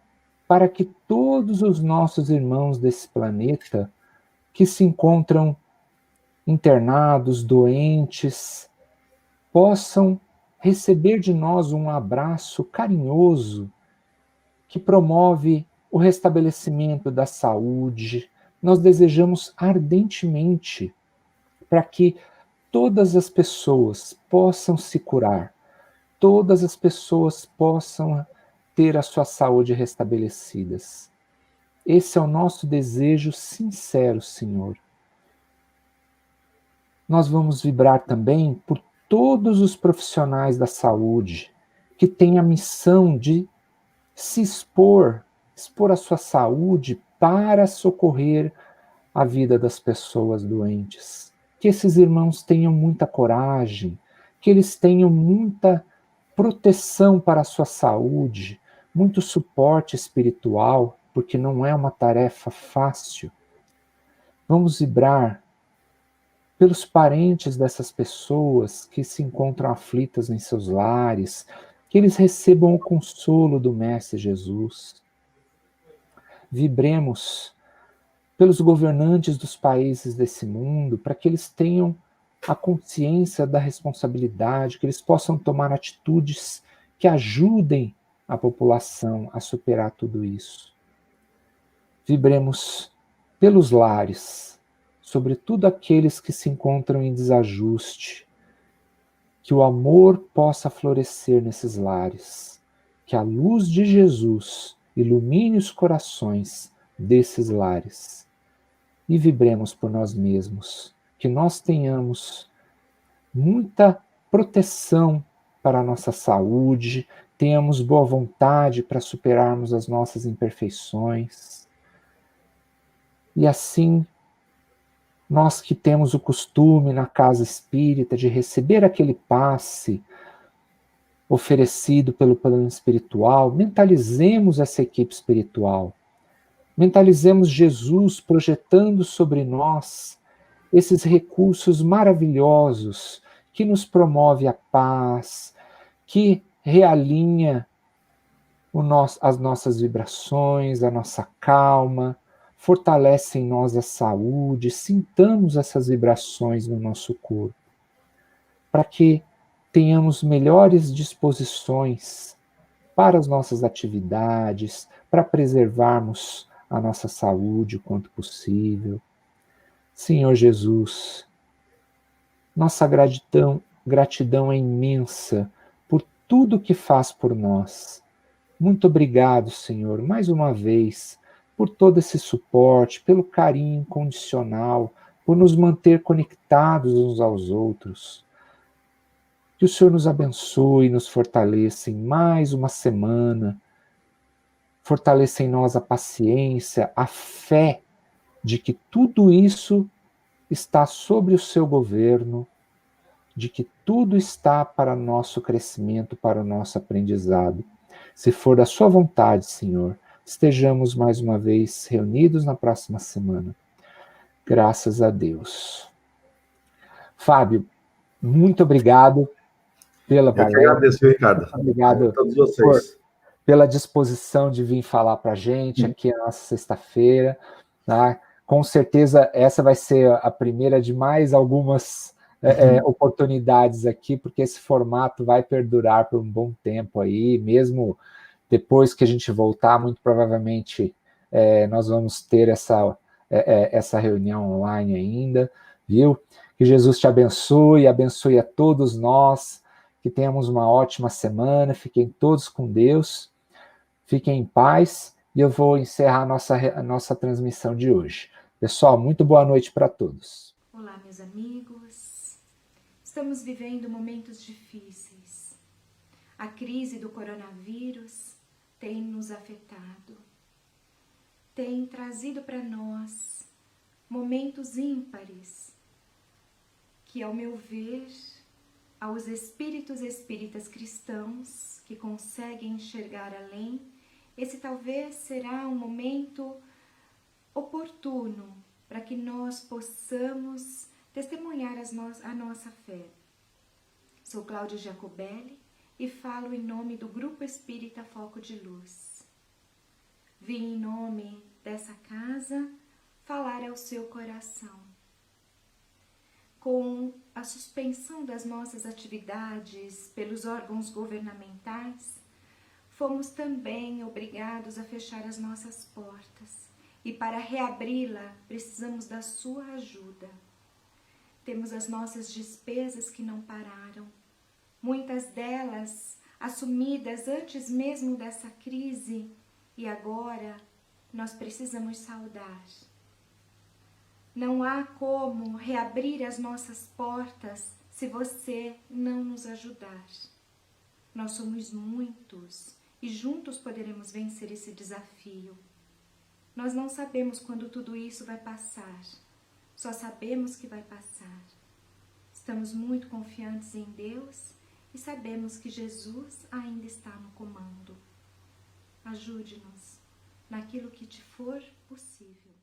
para que todos os nossos irmãos desse planeta que se encontram internados, doentes, possam receber de nós um abraço carinhoso que promove o restabelecimento da saúde. Nós desejamos ardentemente para que todas as pessoas possam se curar, todas as pessoas possam ter a sua saúde restabelecidas. Esse é o nosso desejo sincero, Senhor. Nós vamos vibrar também por todos os profissionais da saúde que têm a missão de se expor a sua saúde para socorrer a vida das pessoas doentes. Que esses irmãos tenham muita coragem, que eles tenham muita proteção para a sua saúde, muito suporte espiritual, porque não é uma tarefa fácil. Vamos vibrar pelos parentes dessas pessoas que se encontram aflitas em seus lares, que eles recebam o consolo do Mestre Jesus. Vibremos pelos governantes dos países desse mundo, para que eles tenham a consciência da responsabilidade, que eles possam tomar atitudes que ajudem a população a superar tudo isso. Vibremos pelos lares, sobretudo aqueles que se encontram em desajuste, que o amor possa florescer nesses lares, que a luz de Jesus ilumine os corações desses lares. E vibremos por nós mesmos, que nós tenhamos muita proteção para a nossa saúde, tenhamos boa vontade para superarmos as nossas imperfeições. E assim, nós que temos o costume na casa espírita de receber aquele passe oferecido pelo plano espiritual, mentalizemos essa equipe espiritual. Mentalizemos Jesus projetando sobre nós esses recursos maravilhosos que nos promove a paz, que realinha as nossas vibrações, a nossa calma, fortalece em nós a saúde, sintamos essas vibrações no nosso corpo, para que tenhamos melhores disposições para as nossas atividades, para preservarmos a nossa saúde o quanto possível. Senhor Jesus, nossa gratidão é imensa por tudo que faz por nós. Muito obrigado, Senhor, mais uma vez, por todo esse suporte, pelo carinho incondicional, por nos manter conectados uns aos outros. Que o Senhor nos abençoe e nos fortaleça em mais uma semana. Fortaleça em nós a paciência, a fé de que tudo isso está sobre o seu governo, de que tudo está para nosso crescimento, para o nosso aprendizado. Se for da sua vontade, Senhor, estejamos mais uma vez reunidos na próxima semana. Graças a Deus. Fábio, muito obrigado pela Eu que palestra. agradeço, Ricardo. Muito obrigado A todos vocês. pela disposição de vir falar para a gente aqui na nossa sexta-feira. Tá? Com certeza essa vai ser a primeira de mais algumas oportunidades aqui, porque esse formato vai perdurar por um bom tempo aí, mesmo depois que a gente voltar, muito provavelmente nós vamos ter essa reunião online ainda, viu? Que Jesus te abençoe, abençoe a todos nós, que tenhamos uma ótima semana, fiquem todos com Deus, fiquem em paz, e eu vou encerrar a nossa transmissão de hoje. Pessoal, muito boa noite para todos. Olá, meus amigos. Estamos vivendo momentos difíceis. A crise do coronavírus tem nos afetado, tem trazido para nós momentos ímpares que, ao meu ver, aos espíritas cristãos que conseguem enxergar além, esse talvez será um momento oportuno para que nós possamos testemunhar a nossa fé. Sou Cláudia Jacobelli e falo em nome do Grupo Espírita Foco de Luz. Vim em nome dessa casa falar ao seu coração. Com a suspensão das nossas atividades pelos órgãos governamentais, fomos também obrigados a fechar as nossas portas. E para reabri-la, precisamos da sua ajuda. Temos as nossas despesas que não pararam, muitas delas assumidas antes mesmo dessa crise, e agora nós precisamos saldar. Não há como reabrir as nossas portas se você não nos ajudar. Nós somos muitos e juntos poderemos vencer esse desafio. Nós não sabemos quando tudo isso vai passar, só sabemos que vai passar. Estamos muito confiantes em Deus e sabemos que Jesus ainda está no comando. Ajude-nos naquilo que te for possível.